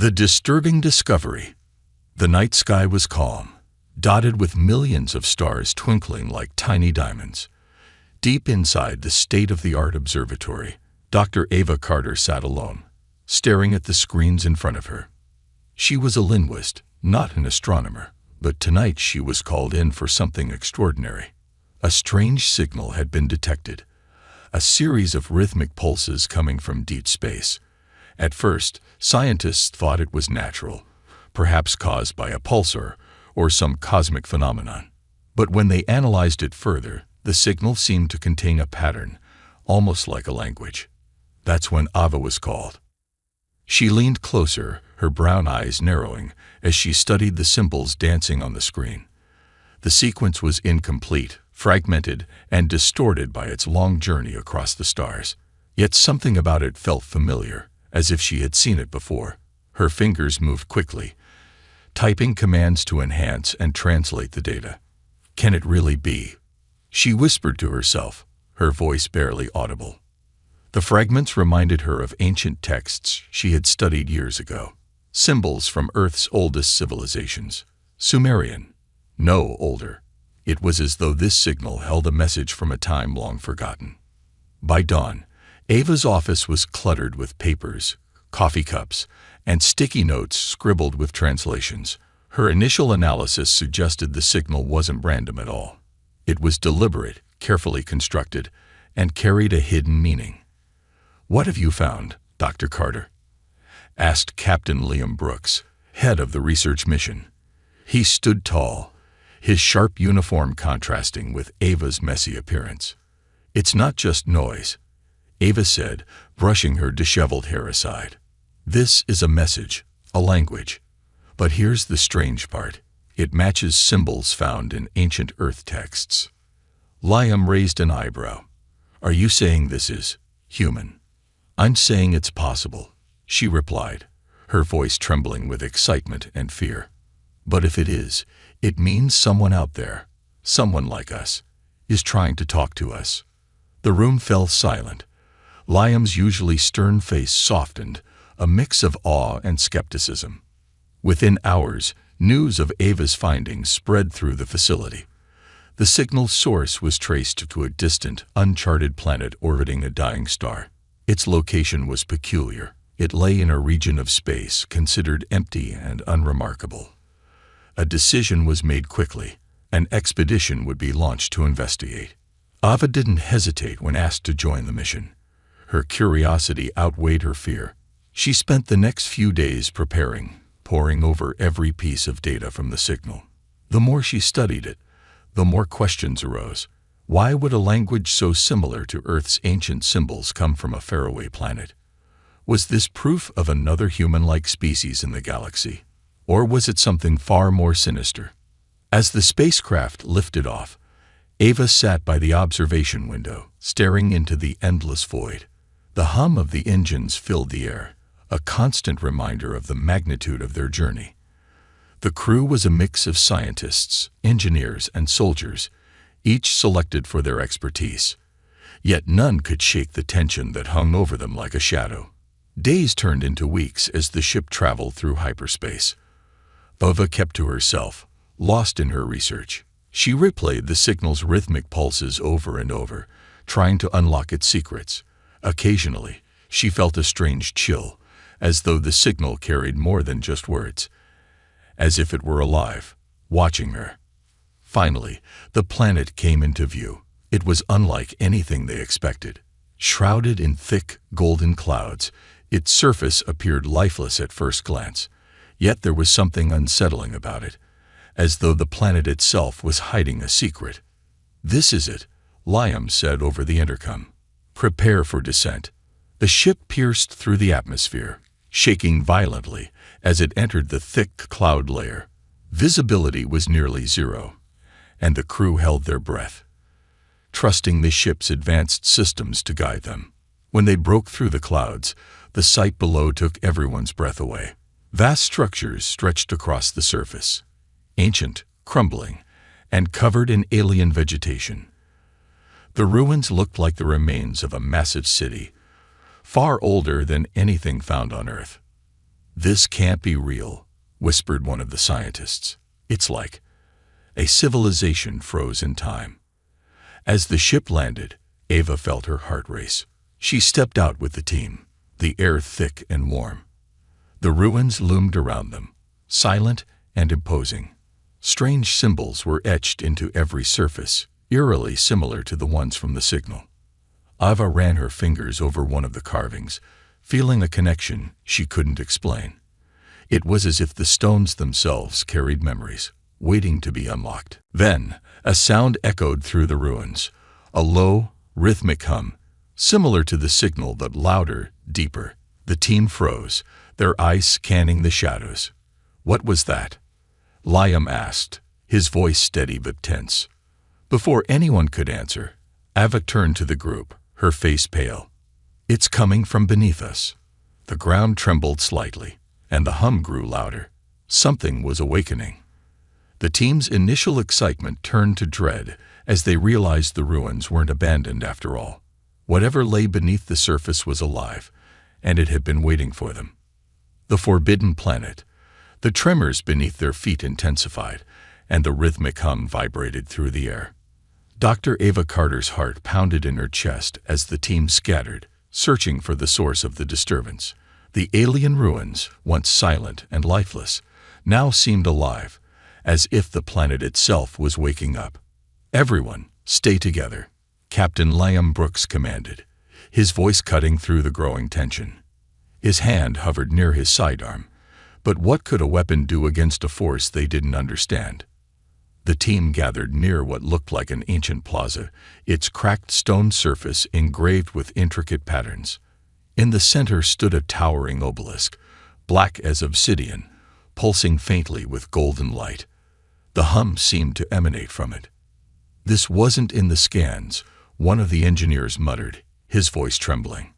The disturbing discovery. The night sky was calm, dotted with millions of stars twinkling like tiny diamonds. Deep inside the state-of-the-art observatory, Dr. Ava Carter sat alone, staring at the screens in front of her. She was a linguist, not an astronomer, but tonight she was called in for something extraordinary. A strange signal had been detected, a series of rhythmic pulses coming from deep space. At first, scientists thought it was natural, perhaps caused by a pulsar or some cosmic phenomenon. But when they analyzed it further, the signal seemed to contain a pattern, almost like a language. That's when Ava was called. She leaned closer, her brown eyes narrowing, as she studied the symbols dancing on the screen. The sequence was incomplete, fragmented, and distorted by its long journey across the stars. Yet something about it felt familiar, as if she had seen it before. Her fingers moved quickly, typing commands to enhance and translate the data. Can it really be? She whispered to herself, her voice barely audible. The fragments reminded her of ancient texts she had studied years ago. Symbols from Earth's oldest civilizations. Sumerian. No, older. It was as though this signal held a message from a time long forgotten. By dawn, Ava's office was cluttered with papers, coffee cups, and sticky notes scribbled with translations. Her initial analysis suggested the signal wasn't random at all. It was deliberate, carefully constructed, and carried a hidden meaning. "What have you found, Dr. Carter?" asked Captain Liam Brooks, head of the research mission. He stood tall, his sharp uniform contrasting with Ava's messy appearance. "It's not just noise," Ava said, brushing her disheveled hair aside. "This is a message, a language. But here's the strange part. It matches symbols found in ancient Earth texts." Liam raised an eyebrow. "Are you saying this is human?" "I'm saying it's possible," she replied, her voice trembling with excitement and fear. "But if it is, it means someone out there, someone like us, is trying to talk to us." The room fell silent. Liam's usually stern face softened, a mix of awe and skepticism. Within hours, news of Ava's findings spread through the facility. The signal's source was traced to a distant, uncharted planet orbiting a dying star. Its location was peculiar. It lay in a region of space considered empty and unremarkable. A decision was made quickly. An expedition would be launched to investigate. Ava didn't hesitate when asked to join the mission. Her curiosity outweighed her fear. She spent the next few days preparing, poring over every piece of data from the signal. The more she studied it, the more questions arose. Why would a language so similar to Earth's ancient symbols come from a faraway planet? Was this proof of another human-like species in the galaxy? Or was it something far more sinister? As the spacecraft lifted off, Ava sat by the observation window, staring into the endless void. The hum of the engines filled the air, a constant reminder of the magnitude of their journey. The crew was a mix of scientists, engineers, and soldiers, each selected for their expertise. Yet none could shake the tension that hung over them like a shadow. Days turned into weeks as the ship traveled through hyperspace. Ava kept to herself, lost in her research. She replayed the signal's rhythmic pulses over and over, trying to unlock its secrets. Occasionally, she felt a strange chill, as though the signal carried more than just words, as if it were alive, watching her. Finally, the planet came into view. It was unlike anything they expected. Shrouded in thick, golden clouds, its surface appeared lifeless at first glance. Yet there was something unsettling about it, as though the planet itself was hiding a secret. "This is it," Liam said over the intercom. "Prepare for descent." The ship pierced through the atmosphere, shaking violently as it entered the thick cloud layer. Visibility was nearly zero, and the crew held their breath, trusting the ship's advanced systems to guide them. When they broke through the clouds, the sight below took everyone's breath away. Vast structures stretched across the surface, ancient, crumbling, and covered in alien vegetation. The ruins looked like the remains of a massive city, far older than anything found on Earth. "This can't be real," whispered one of the scientists. "It's like a civilization froze in time." As the ship landed, Ava felt her heart race. She stepped out with the team, the air thick and warm. The ruins loomed around them, silent and imposing. Strange symbols were etched into every surface, eerily similar to the ones from the signal. Ava ran her fingers over one of the carvings, feeling a connection she couldn't explain. It was as if the stones themselves carried memories, waiting to be unlocked. Then, a sound echoed through the ruins, a low, rhythmic hum, similar to the signal but louder, deeper. The team froze, their eyes scanning the shadows. "What was that?" Liam asked, his voice steady but tense. Before anyone could answer, Ava turned to the group, her face pale. "It's coming from beneath us." The ground trembled slightly, and the hum grew louder. Something was awakening. The team's initial excitement turned to dread as they realized the ruins weren't abandoned after all. Whatever lay beneath the surface was alive, and it had been waiting for them. The forbidden planet. The tremors beneath their feet intensified, and the rhythmic hum vibrated through the air. Dr. Ava Carter's heart pounded in her chest as the team scattered, searching for the source of the disturbance. The alien ruins, once silent and lifeless, now seemed alive, as if the planet itself was waking up. "Everyone, stay together," Captain Liam Brooks commanded, his voice cutting through the growing tension. His hand hovered near his sidearm, but what could a weapon do against a force they didn't understand? The team gathered near what looked like an ancient plaza, its cracked stone surface engraved with intricate patterns. In the center stood a towering obelisk, black as obsidian, pulsing faintly with golden light. The hum seemed to emanate from it. "This wasn't in the scans," one of the engineers muttered, his voice trembling.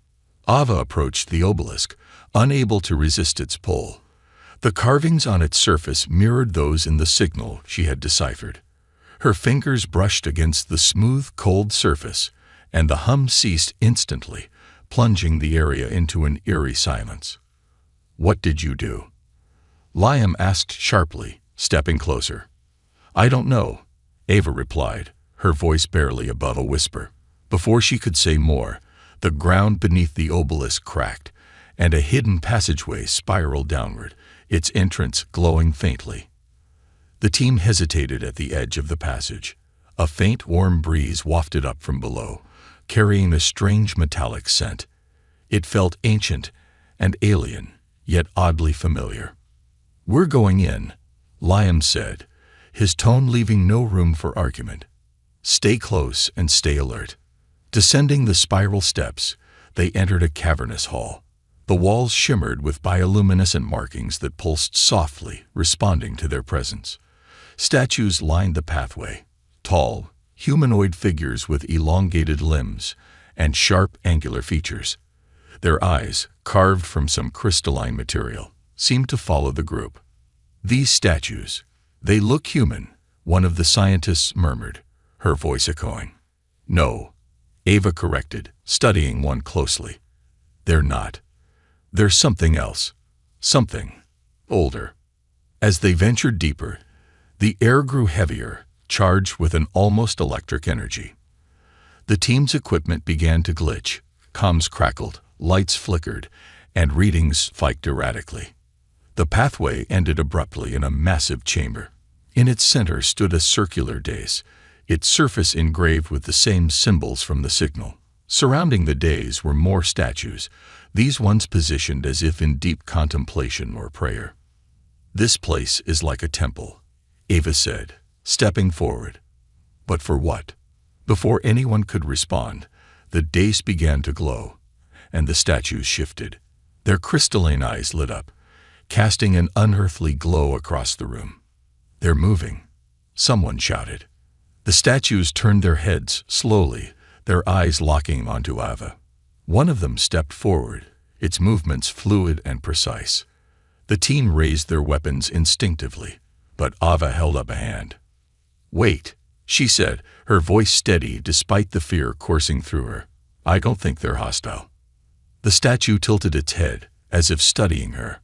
Ava approached the obelisk, unable to resist its pull. The carvings on its surface mirrored those in the signal she had deciphered. Her fingers brushed against the smooth, cold surface, and the hum ceased instantly, plunging the area into an eerie silence. "What did you do?" Liam asked sharply, stepping closer. "I don't know," Ava replied, her voice barely above a whisper. Before she could say more, the ground beneath the obelisk cracked, and a hidden passageway spiraled downward, its entrance glowing faintly. The team hesitated at the edge of the passage. A faint, warm breeze wafted up from below, carrying a strange metallic scent. It felt ancient and alien, yet oddly familiar. "We're going in," Liam said, his tone leaving no room for argument. "Stay close and stay alert." Descending the spiral steps, they entered a cavernous hall. The walls shimmered with bioluminescent markings that pulsed softly, responding to their presence. Statues lined the pathway, tall, humanoid figures with elongated limbs and sharp, angular features. Their eyes, carved from some crystalline material, seemed to follow the group. "These statues, they look human," one of the scientists murmured, her voice echoing. "No," Ava corrected, studying one closely. "They're not. There's something else. Something older." As they ventured deeper, the air grew heavier, charged with an almost electric energy. The team's equipment began to glitch, comms crackled, lights flickered, and readings spiked erratically. The pathway ended abruptly in a massive chamber. In its center stood a circular dais, its surface engraved with the same symbols from the signal. Surrounding the dais were more statues, these ones positioned as if in deep contemplation or prayer. "This place is like a temple," Ava said, stepping forward. "But for what?" Before anyone could respond, the dais began to glow, and the statues shifted. Their crystalline eyes lit up, casting an unearthly glow across the room. "They're moving," someone shouted. The statues turned their heads slowly, their eyes locking onto Ava. One of them stepped forward, its movements fluid and precise. The team raised their weapons instinctively, but Ava held up a hand. "Wait," she said, her voice steady despite the fear coursing through her. "I don't think they're hostile." The statue tilted its head, as if studying her.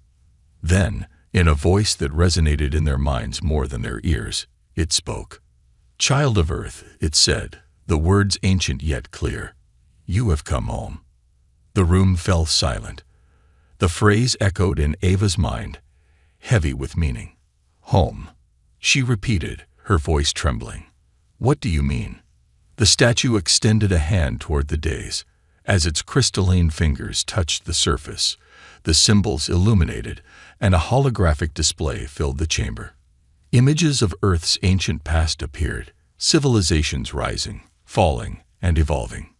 Then, in a voice that resonated in their minds more than their ears, it spoke. "Child of Earth," it said, the words ancient yet clear, "you have come home." The room fell silent. The phrase echoed in Ava's mind, heavy with meaning. "Home," she repeated, her voice trembling. "What do you mean?" The statue extended a hand toward the days. As its crystalline fingers touched the surface, the symbols illuminated, and a holographic display filled the chamber. Images of Earth's ancient past appeared, civilizations rising, falling, and evolving.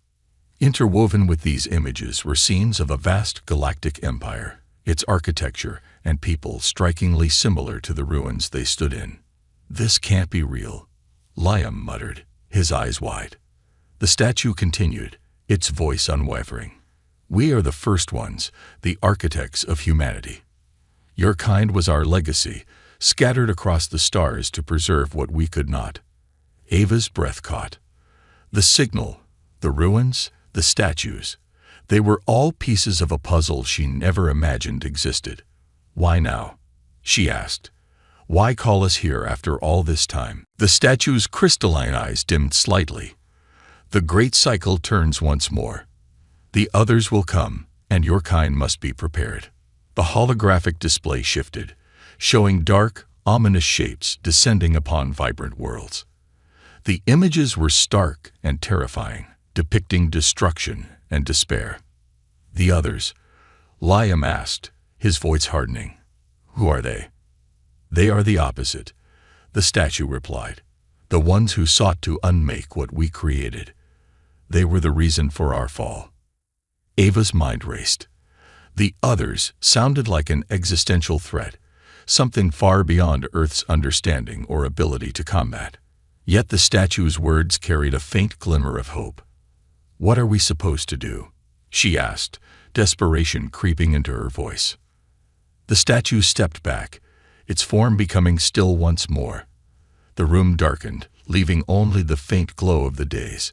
Interwoven with these images were scenes of a vast galactic empire, its architecture and people strikingly similar to the ruins they stood in. "This can't be real," Liam muttered, his eyes wide. The statue continued, its voice unwavering. "We are the first ones, the architects of humanity. Your kind was our legacy, scattered across the stars to preserve what we could not." Ava's breath caught. The signal, the ruins, the statues, they were all pieces of a puzzle she never imagined existed. "Why now?" she asked. "Why call us here after all this time?" The statue's crystalline eyes dimmed slightly. "The great cycle turns once more. The others will come, and your kind must be prepared." The holographic display shifted, showing dark, ominous shapes descending upon vibrant worlds. The images were stark and terrifying, depicting destruction and despair. "The others?" Liam asked, his voice hardening. "Who are they?" "They are the opposite," the statue replied. "The ones who sought to unmake what we created. They were the reason for our fall." Ava's mind raced. The others sounded like an existential threat, something far beyond Earth's understanding or ability to combat. Yet the statue's words carried a faint glimmer of hope. "What are we supposed to do?" she asked, desperation creeping into her voice. The statue stepped back, its form becoming still once more. The room darkened, leaving only the faint glow of the days.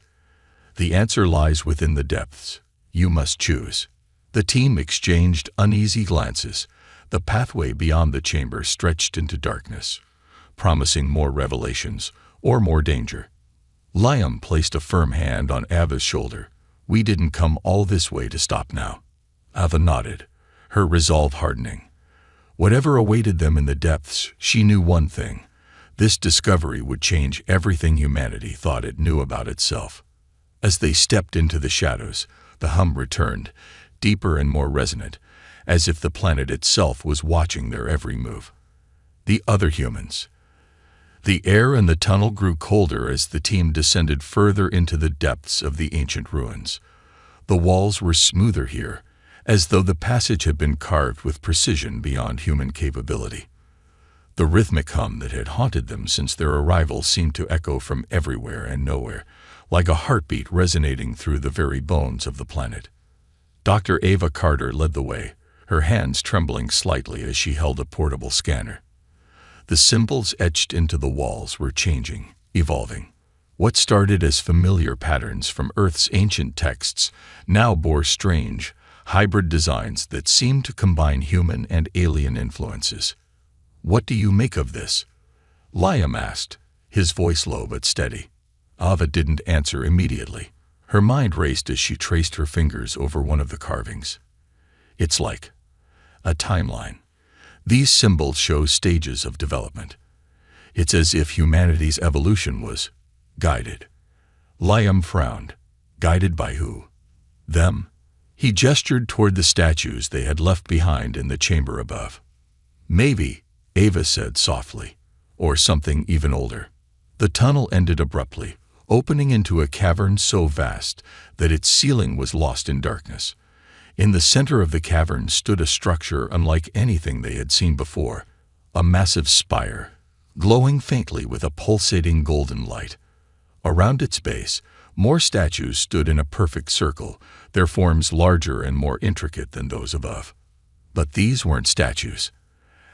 "The answer lies within the depths. You must choose." The team exchanged uneasy glances. The pathway beyond the chamber stretched into darkness, promising more revelations or more danger. Liam placed a firm hand on Ava's shoulder. "We didn't come all this way to stop now." Ava nodded, her resolve hardening. Whatever awaited them in the depths, she knew one thing. This discovery would change everything humanity thought it knew about itself. As they stepped into the shadows, the hum returned, deeper and more resonant, as if the planet itself was watching their every move. The other humans. The air in the tunnel grew colder as the team descended further into the depths of the ancient ruins. The walls were smoother here, as though the passage had been carved with precision beyond human capability. The rhythmic hum that had haunted them since their arrival seemed to echo from everywhere and nowhere, like a heartbeat resonating through the very bones of the planet. Dr. Ava Carter led the way, her hands trembling slightly as she held a portable scanner. The symbols etched into the walls were changing, evolving. What started as familiar patterns from Earth's ancient texts now bore strange, hybrid designs that seemed to combine human and alien influences. "What do you make of this?" Liam asked, his voice low but steady. Ava didn't answer immediately. Her mind raced as she traced her fingers over one of the carvings. "It's like a timeline. These symbols show stages of development. It's as if humanity's evolution was guided." Liam frowned. "Guided by who?" "Them." He gestured toward the statues they had left behind in the chamber above. "Maybe," Ava said softly, "or something even older." The tunnel ended abruptly, opening into a cavern so vast that its ceiling was lost in darkness. In the center of the cavern stood a structure unlike anything they had seen before, a massive spire, glowing faintly with a pulsating golden light. Around its base, more statues stood in a perfect circle, their forms larger and more intricate than those above. But these weren't statues.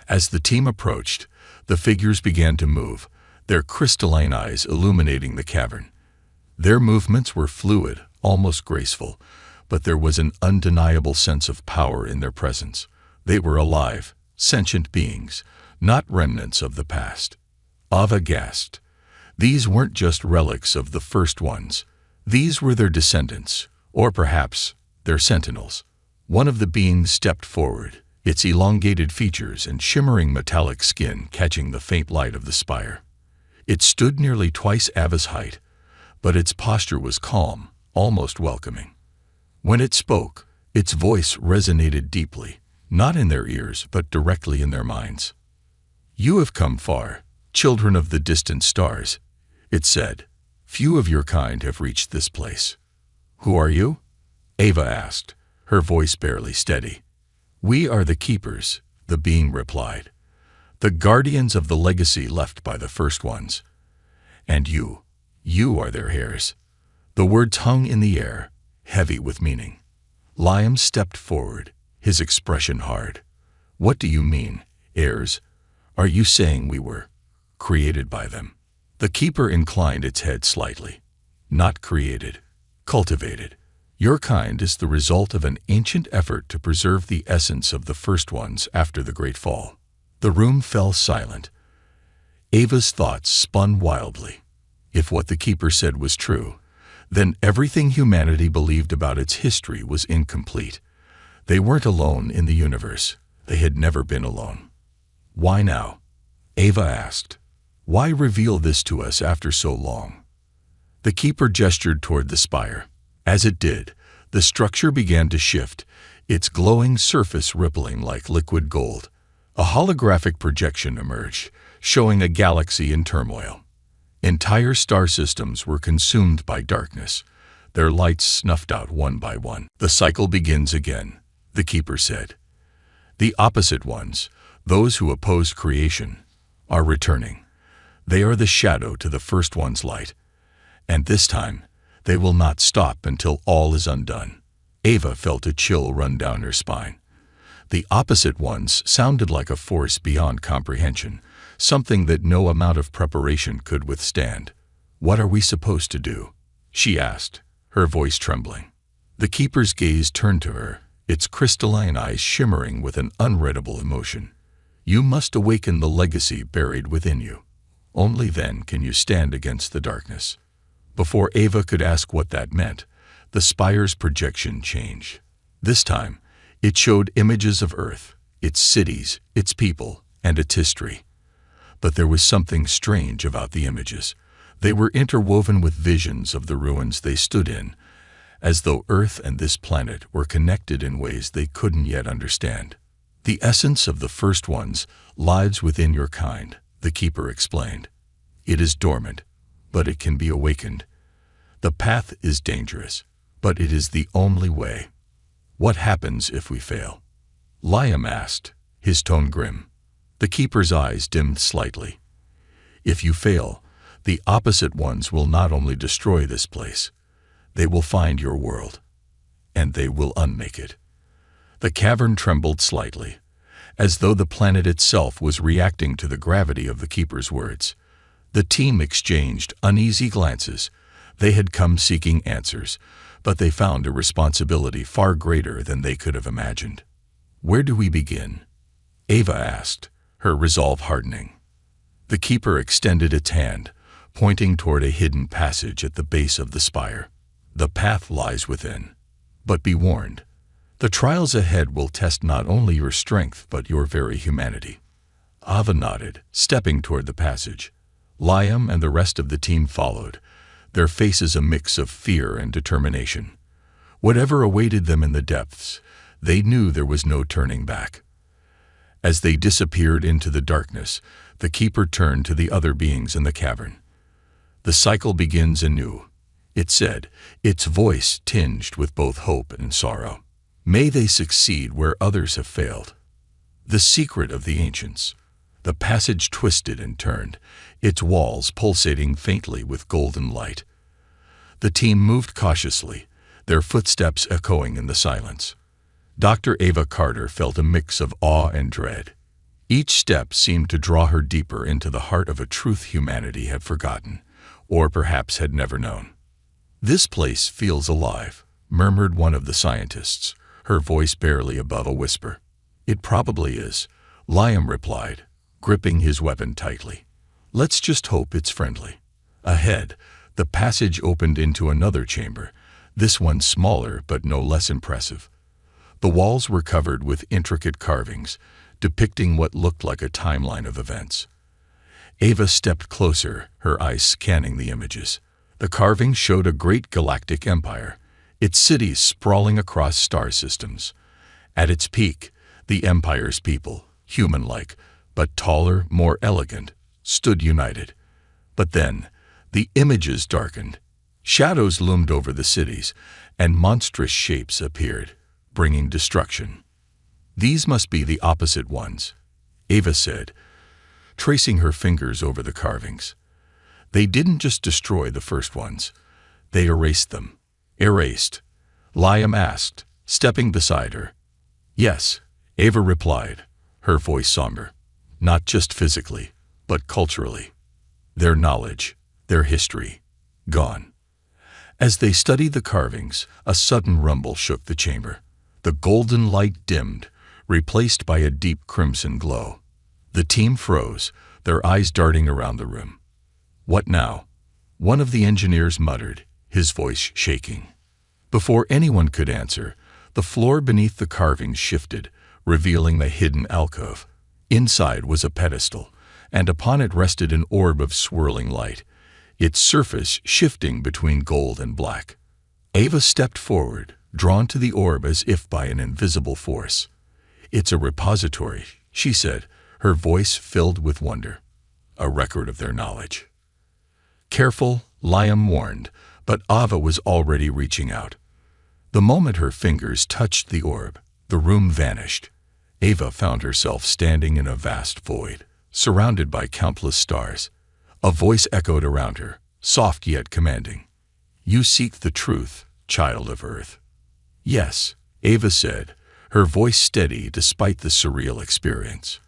As the team approached, the figures began to move, their crystalline eyes illuminating the cavern. Their movements were fluid, almost graceful, but there was an undeniable sense of power in their presence. They were alive, sentient beings, not remnants of the past. Ava gasped. These weren't just relics of the first ones. These were their descendants, or perhaps their sentinels. One of the beings stepped forward, its elongated features and shimmering metallic skin catching the faint light of the spire. It stood nearly twice Ava's height, but its posture was calm, almost welcoming. When it spoke, its voice resonated deeply, not in their ears but directly in their minds. "You have come far, children of the distant stars," it said. "Few of your kind have reached this place." "Who are you?" Ava asked, her voice barely steady. "We are the keepers," the being replied. "The guardians of the legacy left by the first ones. And you are their heirs." The words hung in the air, heavy with meaning. Liam stepped forward, his expression hard. "What do you mean, heirs? Are you saying we were created by them?" The keeper inclined its head slightly. "Not created, cultivated. Your kind is the result of an ancient effort to preserve the essence of the first ones after the Great Fall." The room fell silent. Ava's thoughts spun wildly. If what the keeper said was true, then everything humanity believed about its history was incomplete. They weren't alone in the universe. They had never been alone. "Why now?" Ava asked. "Why reveal this to us after so long?" The keeper gestured toward the spire. As it did, the structure began to shift, its glowing surface rippling like liquid gold. A holographic projection emerged, showing a galaxy in turmoil. Entire star systems were consumed by darkness, their lights snuffed out one by one. "The cycle begins again," the keeper said. "The opposite ones, those who oppose creation, are returning. They are the shadow to the first one's light. And this time, they will not stop until all is undone." Ava felt a chill run down her spine. The opposite ones sounded like a force beyond comprehension, something that no amount of preparation could withstand. "What are we supposed to do?" she asked, her voice trembling. The keeper's gaze turned to her, its crystalline eyes shimmering with an unreadable emotion. "You must awaken the legacy buried within you. Only then can you stand against the darkness." Before Ava could ask what that meant, the spire's projection changed. This time, it showed images of Earth, its cities, its people, and its history. But there was something strange about the images. They were interwoven with visions of the ruins they stood in, as though Earth and this planet were connected in ways they couldn't yet understand. "The essence of the first ones lies within your kind," the keeper explained. "It is dormant, but it can be awakened. The path is dangerous, but it is the only way." "What happens if we fail?" Liam asked, his tone grim. The keeper's eyes dimmed slightly. "If you fail, the opposite ones will not only destroy this place, they will find your world, and they will unmake it." The cavern trembled slightly, as though the planet itself was reacting to the gravity of the keeper's words. The team exchanged uneasy glances. They had come seeking answers, but they found a responsibility far greater than they could have imagined. "Where do we begin?" Ava asked, her resolve hardening. The keeper extended its hand, pointing toward a hidden passage at the base of the spire. "The path lies within. But be warned, the trials ahead will test not only your strength but your very humanity." Ava nodded, stepping toward the passage. Liam and the rest of the team followed, their faces a mix of fear and determination. Whatever awaited them in the depths, they knew there was no turning back. As they disappeared into the darkness, the keeper turned to the other beings in the cavern. "The cycle begins anew," it said, its voice tinged with both hope and sorrow. "May they succeed where others have failed." The secret of the ancients. The passage twisted and turned, its walls pulsating faintly with golden light. The team moved cautiously, their footsteps echoing in the silence. Dr. Ava Carter felt a mix of awe and dread. Each step seemed to draw her deeper into the heart of a truth humanity had forgotten, or perhaps had never known. "This place feels alive," murmured one of the scientists, her voice barely above a whisper. "It probably is," Liam replied, gripping his weapon tightly. Let's just hope it's friendly. Ahead, the passage opened into another chamber, this one smaller but no less impressive. The walls were covered with intricate carvings, depicting what looked like a timeline of events. Ava stepped closer, her eyes scanning the images. The carvings showed a great galactic empire, its cities sprawling across star systems. At its peak, the empire's people, human-like, but taller, more elegant, stood united. But then, the images darkened. Shadows loomed over the cities, and monstrous shapes appeared, bringing destruction. These must be the opposite ones, Ava said, tracing her fingers over the carvings. They didn't just destroy the first ones, they erased them. Erased? Liam asked, stepping beside her. Yes, Ava replied, her voice somber. Not just physically, but culturally. Their knowledge, their history, gone. As they studied the carvings, a sudden rumble shook the chamber. The golden light dimmed, replaced by a deep crimson glow. The team froze, their eyes darting around the room. What now? One of the engineers muttered, his voice shaking. Before anyone could answer, the floor beneath the carvings shifted, revealing a hidden alcove. Inside was a pedestal, and upon it rested an orb of swirling light, its surface shifting between gold and black. Ava stepped forward, drawn to the orb as if by an invisible force. It's a repository, she said, her voice filled with wonder. A record of their knowledge. Careful, Liam warned, but Ava was already reaching out. The moment her fingers touched the orb, the room vanished. Ava found herself standing in a vast void, surrounded by countless stars. A voice echoed around her, soft yet commanding. You seek the truth, child of Earth. Yes, Ava said, her voice steady despite the surreal experience.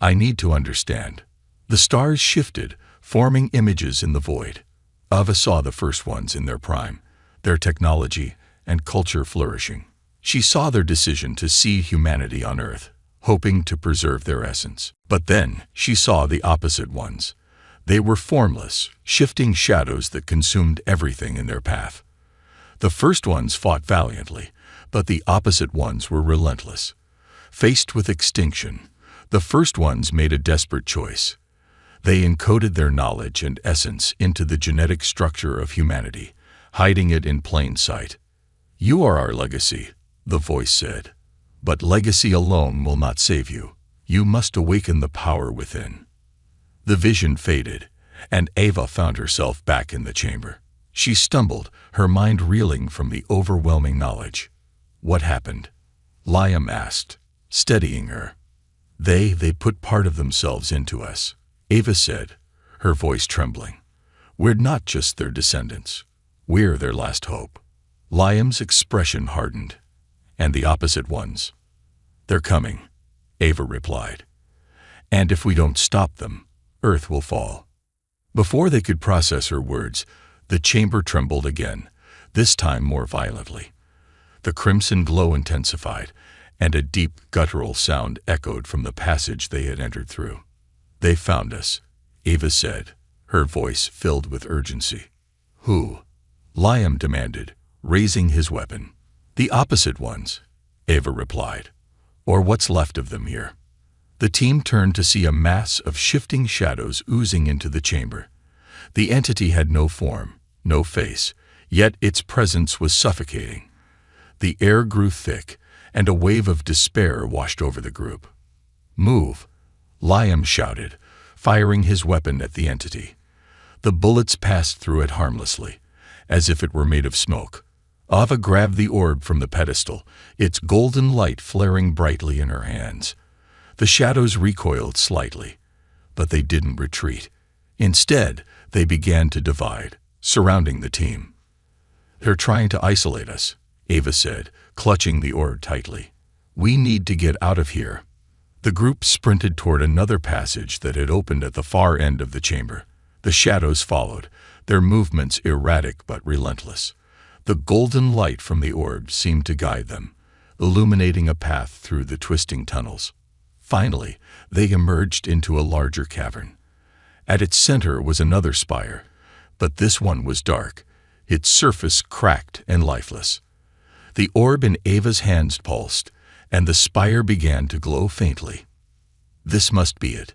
I need to understand. The stars shifted, forming images in the void. Ava saw the first ones in their prime, their technology and culture flourishing. She saw their decision to seed humanity on Earth, hoping to preserve their essence. But then she saw the opposite ones. They were formless, shifting shadows that consumed everything in their path. The first ones fought valiantly, but the opposite ones were relentless. Faced with extinction, the first ones made a desperate choice. They encoded their knowledge and essence into the genetic structure of humanity, hiding it in plain sight. You are our legacy, the voice said. But legacy alone will not save you. You must awaken the power within. The vision faded, and Ava found herself back in the chamber. She stumbled, her mind reeling from the overwhelming knowledge. What happened? Liam asked, steadying her. They put part of themselves into us, Ava said, her voice trembling. We're not just their descendants. We're their last hope. Liam's expression hardened. And the opposite ones? They're coming, Ava replied. And if we don't stop them, Earth will fall. Before they could process her words, the chamber trembled again, this time more violently. The crimson glow intensified, and a deep guttural sound echoed from the passage they had entered through. They found us, Ava said, her voice filled with urgency. Who? Liam demanded, raising his weapon. The opposite ones, Ava replied. Or what's left of them here. The team turned to see a mass of shifting shadows oozing into the chamber. The entity had no form, no face, yet its presence was suffocating. The air grew thick, and a wave of despair washed over the group. Move, Liam shouted, firing his weapon at the entity. The bullets passed through it harmlessly, as if it were made of smoke. Ava grabbed the orb from the pedestal, its golden light flaring brightly in her hands. The shadows recoiled slightly, but they didn't retreat. Instead, they began to divide, surrounding the team. They're trying to isolate us, Ava said, clutching the orb tightly. We need to get out of here. The group sprinted toward another passage that had opened at the far end of the chamber. The shadows followed, their movements erratic but relentless. The golden light from the orb seemed to guide them, illuminating a path through the twisting tunnels. Finally, they emerged into a larger cavern. At its center was another spire, but this one was dark, its surface cracked and lifeless. The orb in Ava's hands pulsed, and the spire began to glow faintly. "This must be it,"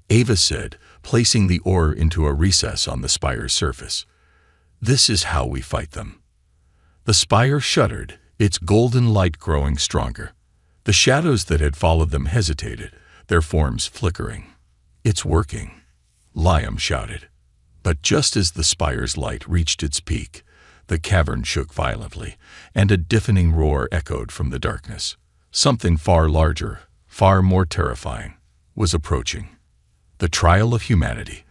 Ava said, placing the ore into a recess on the spire's surface. "This is how we fight them." The spire shuddered, its golden light growing stronger. The shadows that had followed them hesitated, their forms flickering. "It's working," Liam shouted. But just as the spire's light reached its peak, the cavern shook violently, and a deafening roar echoed from the darkness. Something far larger, far more terrifying, was approaching. The trial of humanity.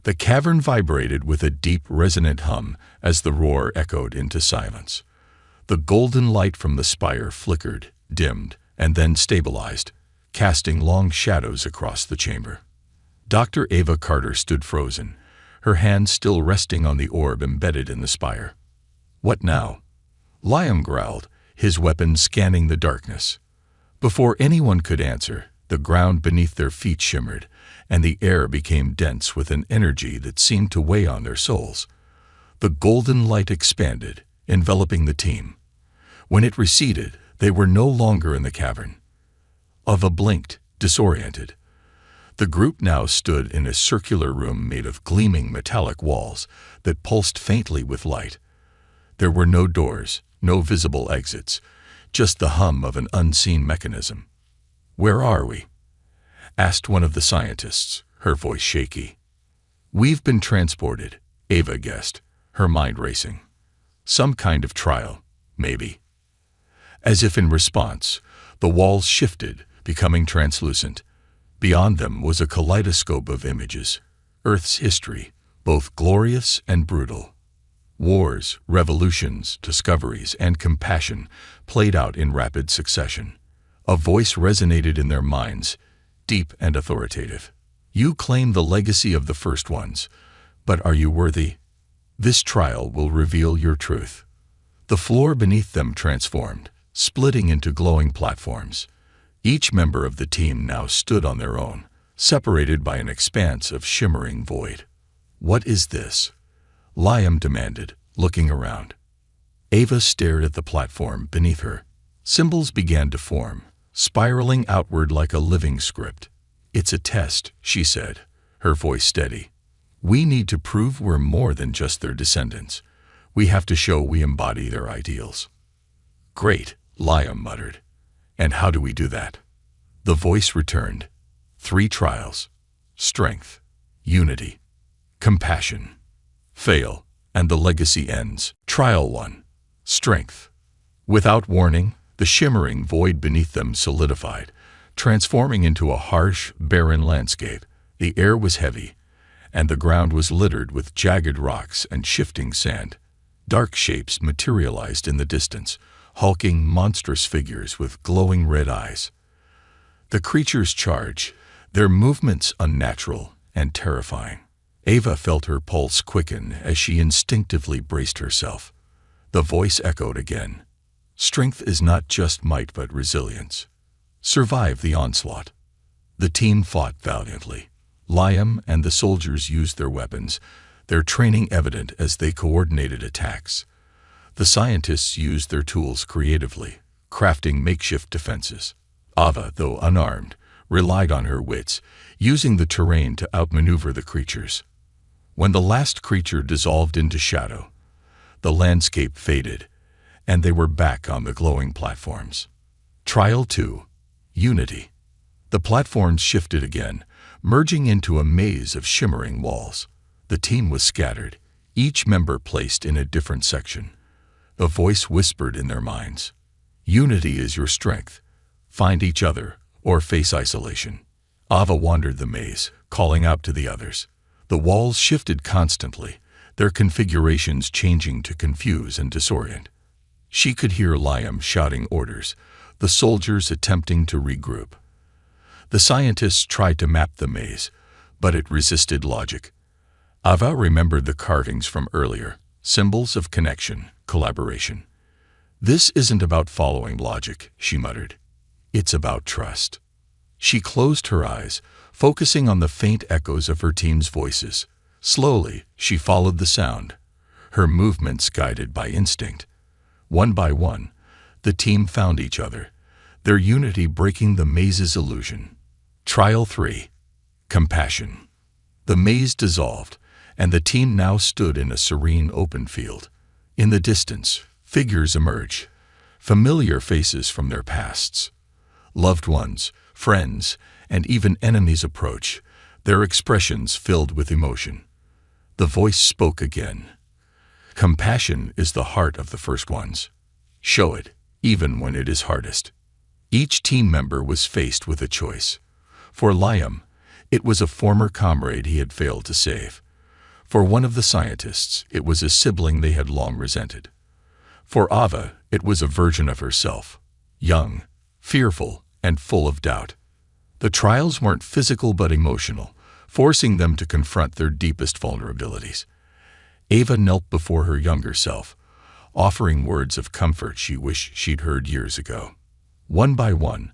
The cavern vibrated with a deep, resonant hum as the roar echoed into silence. The golden light from the spire flickered, dimmed, and then stabilized, casting long shadows across the chamber. Dr. Ava Carter stood frozen, her hands still resting on the orb embedded in the spire. "What now?" Liam growled, his weapon scanning the darkness. Before anyone could answer, the ground beneath their feet shimmered, and the air became dense with an energy that seemed to weigh on their souls. The golden light expanded, enveloping the team. When it receded, they were no longer in the cavern. Ava blinked, disoriented. The group now stood in a circular room made of gleaming metallic walls that pulsed faintly with light. There were no doors, no visible exits, just the hum of an unseen mechanism. "Where are we?" asked one of the scientists, her voice shaky. "We've been transported," Ava guessed, her mind racing. "Some kind of trial, maybe." As if in response, the walls shifted, becoming translucent. Beyond them was a kaleidoscope of images, Earth's history, both glorious and brutal. Wars, revolutions, discoveries, and compassion played out in rapid succession. A voice resonated in their minds, deep and authoritative. "You claim the legacy of the first ones, but are you worthy? This trial will reveal your truth." The floor beneath them transformed, splitting into glowing platforms. Each member of the team now stood on their own, separated by an expanse of shimmering void. "What is this?" Liam demanded, looking around. Ava stared at the platform beneath her. Symbols began to form, spiraling outward like a living script. "It's a test," she said, her voice steady. "We need to prove we're more than just their descendants. We have to show we embody their ideals." "Great," Liam muttered. "And how do we do that?" The voice returned. 3 trials: strength, unity, compassion. Fail, and the legacy ends. Trial 1: strength. Without warning, the shimmering void beneath them solidified, transforming into a harsh, barren landscape. The air was heavy, and the ground was littered with jagged rocks and shifting sand. Dark shapes materialized in the distance, hulking, monstrous figures with glowing red eyes. The creatures charged, their movements unnatural and terrifying. Ava felt her pulse quicken as she instinctively braced herself. The voice echoed again. "Strength is not just might but resilience. Survive the onslaught." The team fought valiantly. Liam and the soldiers used their weapons, their training evident as they coordinated attacks. The scientists used their tools creatively, crafting makeshift defenses. Ava, though unarmed, relied on her wits, using the terrain to outmaneuver the creatures. When the last creature dissolved into shadow, the landscape faded, and they were back on the glowing platforms. Trial 2: Unity. The platforms shifted again, merging into a maze of shimmering walls. The team was scattered, each member placed in a different section. A voice whispered in their minds, "Unity is your strength. Find each other, or face isolation." Ava wandered the maze, calling out to the others. The walls shifted constantly, their configurations changing to confuse and disorient. She could hear Liam shouting orders, the soldiers attempting to regroup. The scientists tried to map the maze, but it resisted logic. Ava remembered the carvings from earlier, symbols of connection, collaboration. "This isn't about following logic," she muttered. "It's about trust." She closed her eyes, focusing on the faint echoes of her team's voices. Slowly, she followed the sound, her movements guided by instinct. One by one, the team found each other, their unity breaking the maze's illusion. Trial 3. Compassion. The maze dissolved, and the team now stood in a serene open field. In the distance, figures emerged, familiar faces from their pasts. Loved ones, friends, and even enemies approach, their expressions filled with emotion. The voice spoke again. Compassion is the heart of the first ones. Show it, even when it is hardest. Each team member was faced with a choice. For Liam, it was a former comrade he had failed to save. For one of the scientists, it was a sibling they had long resented. For Ava, it was a version of herself, young, fearful, and full of doubt. The trials weren't physical but emotional, forcing them to confront their deepest vulnerabilities. Ava knelt before her younger self, offering words of comfort she wished she'd heard years ago. One by one,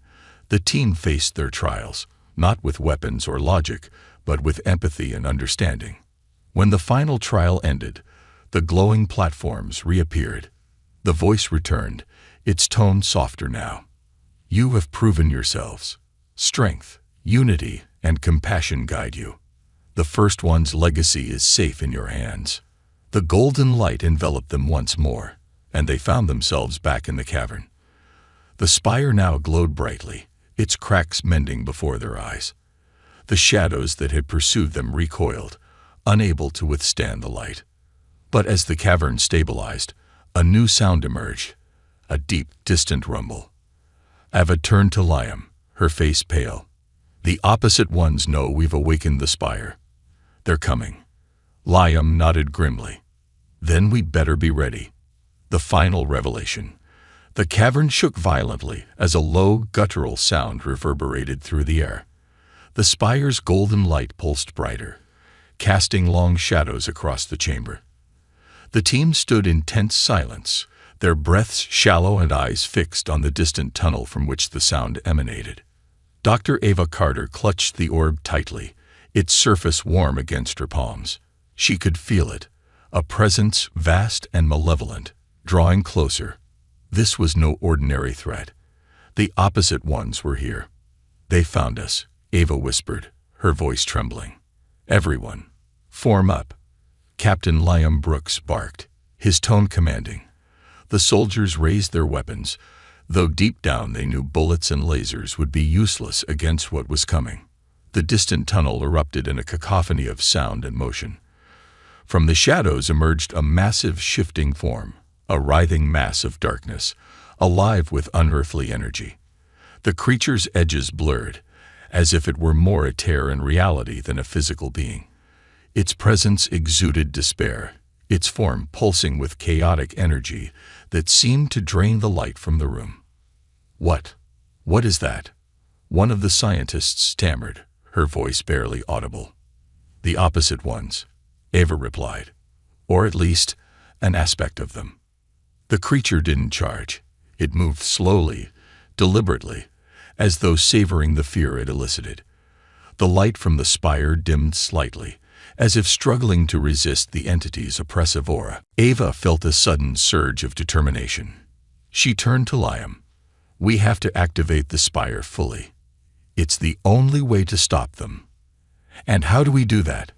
the team faced their trials, not with weapons or logic, but with empathy and understanding. When the final trial ended, the glowing platforms reappeared. The voice returned, its tone softer now. You have proven yourselves. Strength, unity, and compassion guide you. The first one's legacy is safe in your hands. The golden light enveloped them once more, and they found themselves back in the cavern. The spire now glowed brightly, its cracks mending before their eyes. The shadows that had pursued them recoiled, unable to withstand the light. But as the cavern stabilized, a new sound emerged, a deep, distant rumble. Ava turned to Liam, her face pale. The opposite ones know we've awakened the spire. They're coming. Liam nodded grimly. Then we'd better be ready. The final revelation. The cavern shook violently as a low, guttural sound reverberated through the air. The spire's golden light pulsed brighter, casting long shadows across the chamber. The team stood in tense silence, their breaths shallow and eyes fixed on the distant tunnel from which the sound emanated. Dr. Ava Carter clutched the orb tightly, its surface warm against her palms. She could feel it, a presence vast and malevolent, drawing closer. This was no ordinary threat. The opposite ones were here. They found us, Ava whispered, her voice trembling. Everyone, form up. Captain Liam Brooks barked, his tone commanding. The soldiers raised their weapons, though deep down they knew bullets and lasers would be useless against what was coming. The distant tunnel erupted in a cacophony of sound and motion. From the shadows emerged a massive shifting form, a writhing mass of darkness, alive with unearthly energy. The creature's edges blurred, as if it were more a tear in reality than a physical being. Its presence exuded despair, its form pulsing with chaotic energy that seemed to drain the light from the room. What is that? One of the scientists stammered, her voice barely audible. The opposite ones, Ava replied, or at least an aspect of them. The creature didn't charge. It moved slowly, deliberately, as though savoring the fear it elicited. The light from the spire dimmed slightly, as if struggling to resist the entity's oppressive aura. Ava felt a sudden surge of determination. She turned to Liam. We have to activate the spire fully. It's the only way to stop them. And how do we do that?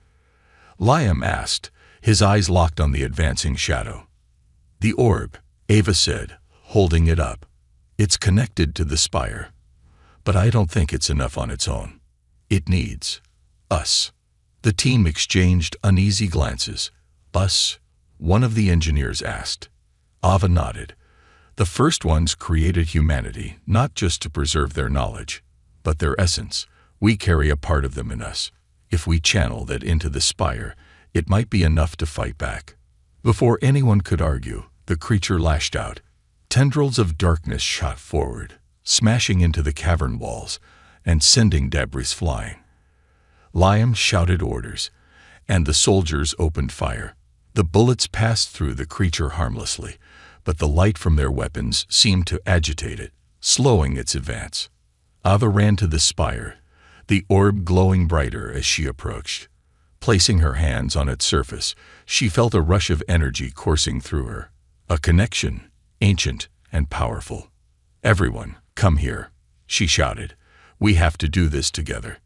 Liam asked, his eyes locked on the advancing shadow. The orb, Ava said, holding it up. It's connected to the spire. But I don't think it's enough on its own. It needs us. The team exchanged uneasy glances. Us? One of the engineers asked. Ava nodded. The first ones created humanity, not just to preserve their knowledge, but their essence. We carry a part of them in us. If we channel that into the spire, it might be enough to fight back. Before anyone could argue, the creature lashed out. Tendrils of darkness shot forward, smashing into the cavern walls and sending debris flying. Liam shouted orders, and the soldiers opened fire. The bullets passed through the creature harmlessly, but the light from their weapons seemed to agitate it, slowing its advance. Ava ran to the spire, the orb glowing brighter as she approached. Placing her hands on its surface, she felt a rush of energy coursing through her. A connection, ancient and powerful. "Everyone, come here," she shouted. "We have to do this together."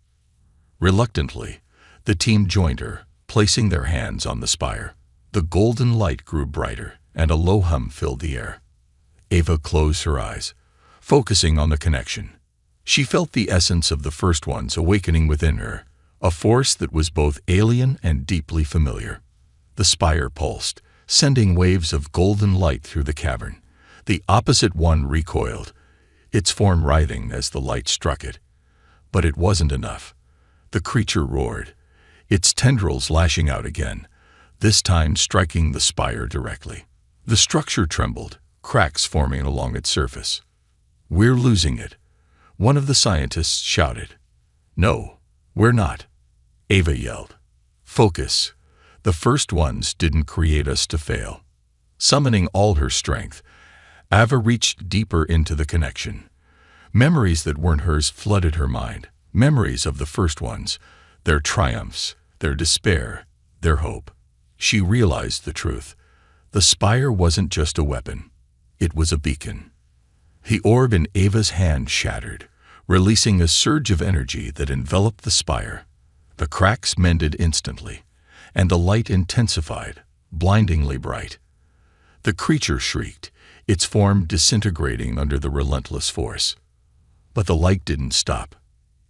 Reluctantly, the team joined her, placing their hands on the spire. The golden light grew brighter, and a low hum filled the air. Ava closed her eyes, focusing on the connection. She felt the essence of the first ones awakening within her, a force that was both alien and deeply familiar. The spire pulsed, sending waves of golden light through the cavern. The opposite one recoiled, its form writhing as the light struck it. But it wasn't enough. The creature roared, its tendrils lashing out again, this time striking the spire directly. The structure trembled, cracks forming along its surface. "We're losing it," one of the scientists shouted. "No, we're not," Ava yelled. "Focus. The first ones didn't create us to fail." Summoning all her strength, Ava reached deeper into the connection. Memories that weren't hers flooded her mind. Memories of the first ones, their triumphs, their despair, their hope. She realized the truth. The spire wasn't just a weapon. It was a beacon. The orb in Ava's hand shattered, releasing a surge of energy that enveloped the spire. The cracks mended instantly, and the light intensified, blindingly bright. The creature shrieked, its form disintegrating under the relentless force. But the light didn't stop.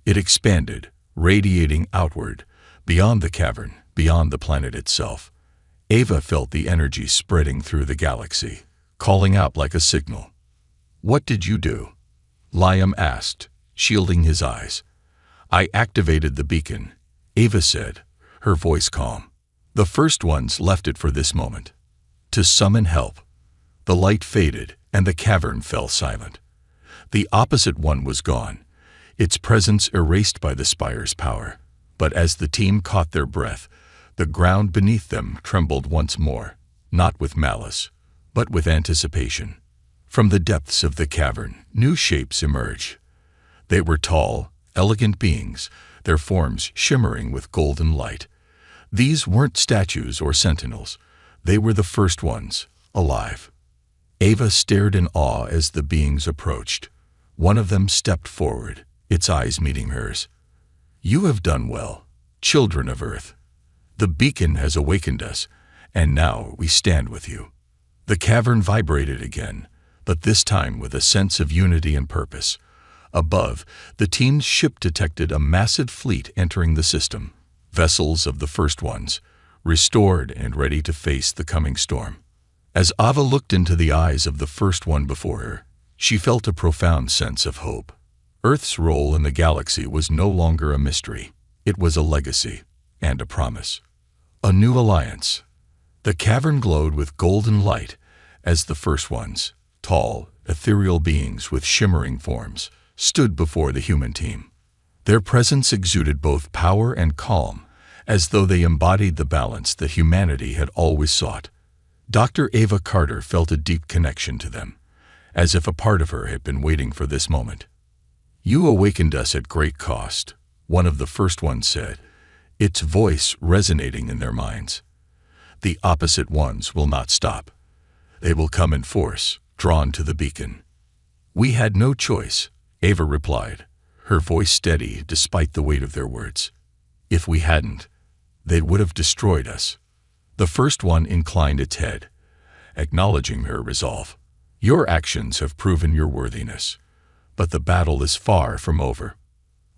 It expanded, radiating outward, beyond the cavern, beyond the planet itself. Ava felt the energy spreading through the galaxy, calling out like a signal. "What did you do?" Liam asked, shielding his eyes. "I activated the beacon," Ava said, her voice calm. "The first ones left it for this moment. To summon help." The light faded, and the cavern fell silent. The opposite one was gone, its presence erased by the spire's power. But as the team caught their breath, the ground beneath them trembled once more, not with malice, but with anticipation. From the depths of the cavern, new shapes emerged. They were tall, elegant beings, their forms shimmering with golden light. These weren't statues or sentinels. They were the first ones, alive. Ava stared in awe as the beings approached. One of them stepped forward, its eyes meeting hers. "You have done well, children of Earth. The beacon has awakened us, and now we stand with you." The cavern vibrated again, but this time with a sense of unity and purpose. Above, the team's ship detected a massive fleet entering the system, vessels of the first ones, restored and ready to face the coming storm. As Ava looked into the eyes of the first one before her, she felt a profound sense of hope. Earth's role in the galaxy was no longer a mystery. It was a legacy and a promise. A new alliance. The cavern glowed with golden light as the first ones, tall, ethereal beings with shimmering forms, stood before the human team. Their presence exuded both power and calm, as though they embodied the balance that humanity had always sought. Dr. Ava Carter felt a deep connection to them, as if a part of her had been waiting for this moment. "You awakened us at great cost," one of the first ones said, its voice resonating in their minds. "The opposite ones will not stop. They will come in force, drawn to the beacon." "We had no choice," Ava replied, her voice steady despite the weight of their words. "If we hadn't, they would have destroyed us." The first one inclined its head, acknowledging her resolve. "Your actions have proven your worthiness, but the battle is far from over."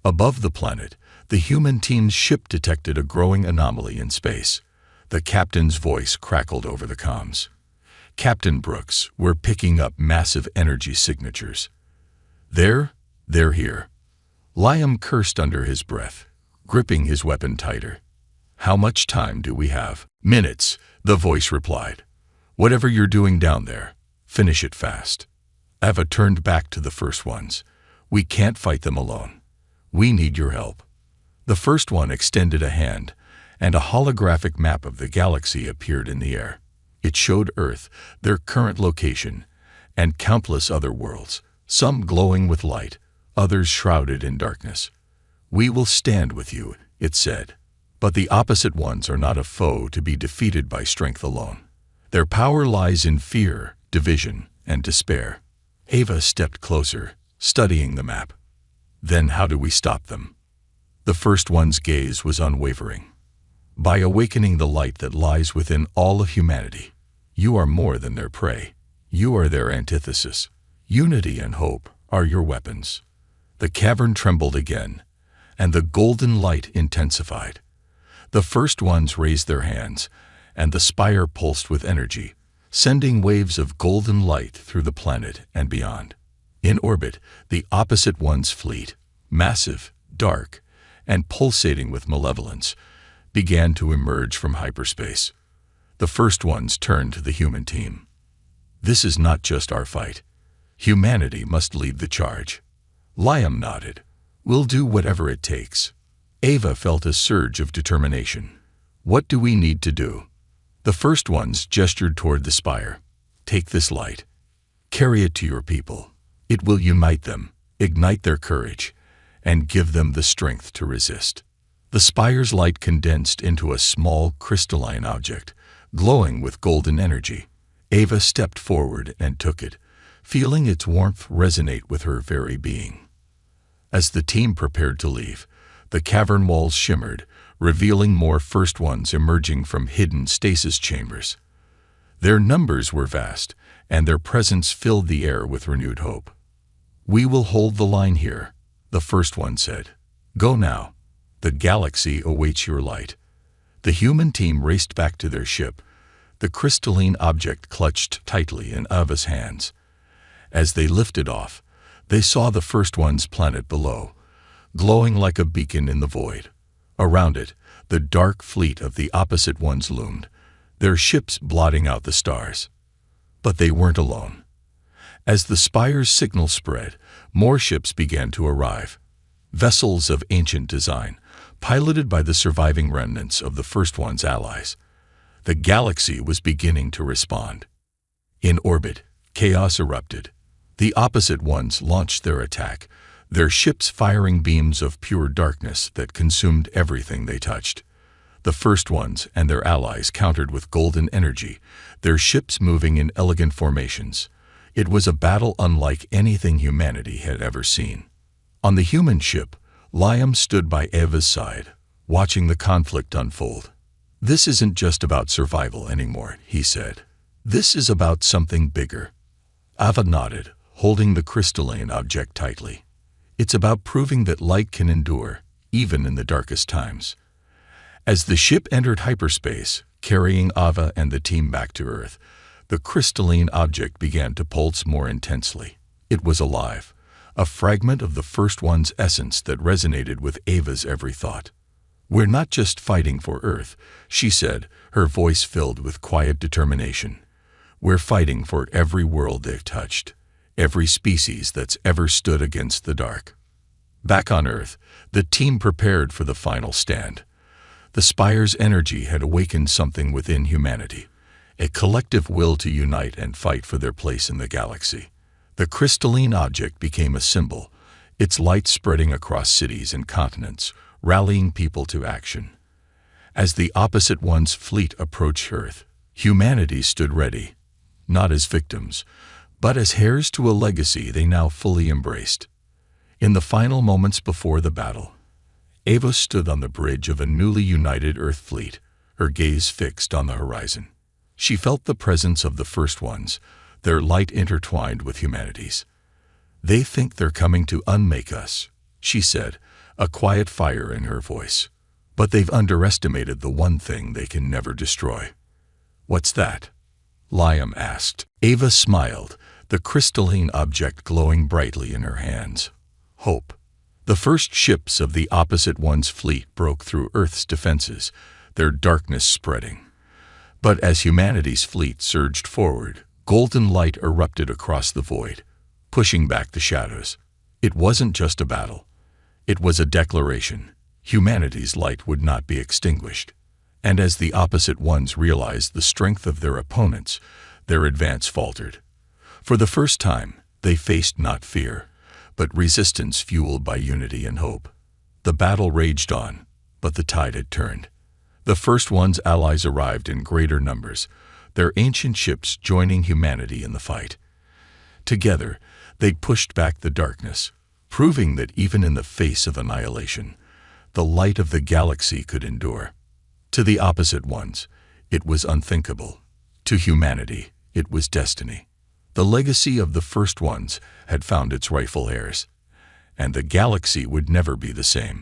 Above the planet, the human team's ship detected a growing anomaly in space. The captain's voice crackled over the comms. "Captain Brooks, we're picking up massive energy signatures." They're here." Liam cursed under his breath, gripping his weapon tighter. "How much time do we have?" "Minutes," the voice replied. "Whatever you're doing down there, finish it fast." Ava turned back to the first ones. "We can't fight them alone. We need your help." The first one extended a hand, and a holographic map of the galaxy appeared in the air. It showed Earth, their current location, and countless other worlds, some glowing with light, others shrouded in darkness. "We will stand with you," it said. But the opposite ones are not a foe to be defeated by strength alone. Their power lies in fear, division, and despair. Ava stepped closer, studying the map. "Then how do we stop them?" The first one's gaze was unwavering. "By awakening the light that lies within all of humanity. You are more than their prey. You are their antithesis. Unity and hope are your weapons." The cavern trembled again, and the golden light intensified. The first ones raised their hands, and the spire pulsed with energy, sending waves of golden light through the planet and beyond. In orbit, the opposite one's fleet, massive, dark, and pulsating with malevolence, began to emerge from hyperspace. The first ones turned to the human team. "This is not just our fight. Humanity must lead the charge." Liam nodded. "We'll do whatever it takes." Ava felt a surge of determination. "What do we need to do?" The first ones gestured toward the spire. "Take this light. Carry it to your people. It will unite them, ignite their courage, and give them the strength to resist." The spire's light condensed into a small crystalline object, glowing with golden energy. Ava stepped forward and took it, feeling its warmth resonate with her very being. As the team prepared to leave, the cavern walls shimmered, revealing more first ones emerging from hidden stasis chambers. Their numbers were vast, and their presence filled the air with renewed hope. "We will hold the line here," the first one said. "Go now. The galaxy awaits your light." The human team raced back to their ship, the crystalline object clutched tightly in Ava's hands. As they lifted off, they saw the first one's planet below, glowing like a beacon in the void. Around it, the dark fleet of the opposite ones loomed, their ships blotting out the stars. But they weren't alone. As the spire's signal spread, more ships began to arrive. Vessels of ancient design, piloted by the surviving remnants of the first one's allies. The galaxy was beginning to respond. In orbit, chaos erupted. The opposite ones launched their attack, their ships firing beams of pure darkness that consumed everything they touched. The first ones and their allies countered with golden energy, their ships moving in elegant formations. It was a battle unlike anything humanity had ever seen. On the human ship, Liam stood by Ava's side, watching the conflict unfold. "This isn't just about survival anymore," he said. "This is about something bigger." Ava nodded, holding the crystalline object tightly. "It's about proving that light can endure, even in the darkest times." As the ship entered hyperspace, carrying Ava and the team back to Earth, the crystalline object began to pulse more intensely. It was alive, a fragment of the first one's essence that resonated with Ava's every thought. "We're not just fighting for Earth," she said, her voice filled with quiet determination. "We're fighting for every world they've touched, every species that's ever stood against the dark." Back on Earth, the team prepared for the final stand. The spire's energy had awakened something within humanity, a collective will to unite and fight for their place in the galaxy. The crystalline object became a symbol, its light spreading across cities and continents, rallying people to action. As the opposite one's fleet approached Earth, humanity stood ready, not as victims, but as heirs to a legacy they now fully embraced. In the final moments before the battle, Ava stood on the bridge of a newly united Earth fleet, her gaze fixed on the horizon. She felt the presence of the first ones, their light intertwined with humanity's. "They think they're coming to unmake us," she said, a quiet fire in her voice. "But they've underestimated the one thing they can never destroy." "What's that?" Liam asked. Ava smiled, the crystalline object glowing brightly in her hands. "Hope." The first ships of the opposite one's fleet broke through Earth's defenses, their darkness spreading. But as humanity's fleet surged forward, golden light erupted across the void, pushing back the shadows. It wasn't just a battle. It was a declaration. Humanity's light would not be extinguished. And as the opposite ones realized the strength of their opponents, their advance faltered. For the first time, they faced not fear, but resistance fueled by unity and hope. The battle raged on, but the tide had turned. The First One's allies arrived in greater numbers, their ancient ships joining humanity in the fight. Together, they pushed back the darkness, proving that even in the face of annihilation, the light of the galaxy could endure. To the opposite ones, it was unthinkable. To humanity, it was destiny. The legacy of the First Ones had found its rightful heirs, and the galaxy would never be the same.